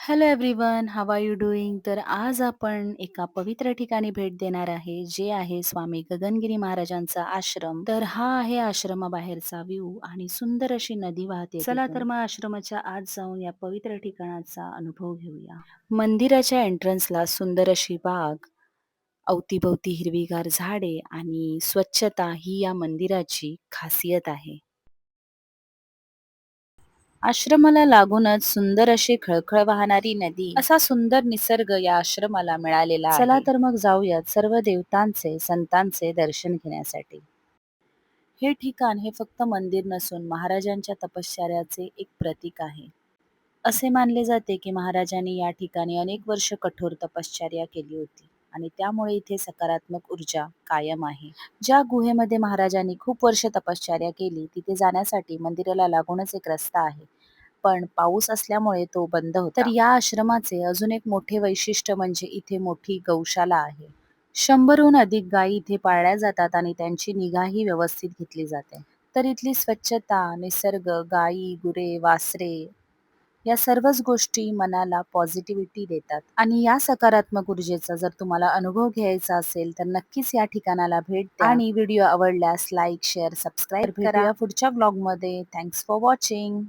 Hello everyone, how are you doing? तर आज आपण एका पवित्र ठिकाणी भेट देणार आहे, जे आहे स्वामी गगनगिरी महाराजांचा आश्रम. तर हा आहे आश्रमाबाहेरचा व्ह्यू आणि सुंदर अशी नदी वाहते. चला तर मग आश्रमाच्या आत जाऊन या पवित्र ठिकाणाचा अनुभव घेऊया. मंदिराच्या एंट्रन्सला सुंदर अशी बाग, अवतीभोवती हिरवीगार झाडे आणि स्वच्छता ही या मंदिराची खासियत आहे. आश्रमाला लागूनच सुंदर अशी खळखळ वाहणारी नदी, असा सुंदर निसर्ग या आश्रमाला मिळालेला आहे. चला तर मग जाऊयात सर्व देवतांचे, संतांचे दर्शन घेण्यासाठी. हे ठिकाण हे फक्त मंदिर नसून महाराजांच्या तपश्चर्याचे एक प्रतीक आहे. असे मानले जाते की महाराजांनी या ठिकाणी अनेक वर्ष कठोर तपश्चर्या केली होती आणि त्यामुळे इथे सकारात्मक ऊर्जा कायम आहे. ज्या गुहेमध्ये महाराजांनी खूप वर्ष तपश्चर्या केली, तिथे जाण्यासाठी मंदिराला लागूनच एक रस्ता आहे. पण पाऊस असल्यामुळे तो बंद होता. तर या आश्रमाचे अजून एक मोठे वैशिष्ट्य म्हणजे इथे मोठी गौशाला आहे. 100हून अधिक गायी इथे पाळल्या जातात आणि त्यांची निगाही व्यवस्थित घेतली जाते. तर इथली स्वच्छता, निसर्ग, गायी, गुरे, वासरे या सर्वच गोष्टी मनाला पॉझिटिव्हिटी देतात. आणि या सकारात्मक ऊर्जेचा जर तुम्हाला अनुभव घ्यायचा असेल तर नक्कीच या ठिकाणाला भेट द्या. आणि व्हिडिओ आवडल्यास लाईक, शेअर, सबस्क्राईब करा. भेटूया पुढच्या ब्लॉगमध्ये. Thanks for watching.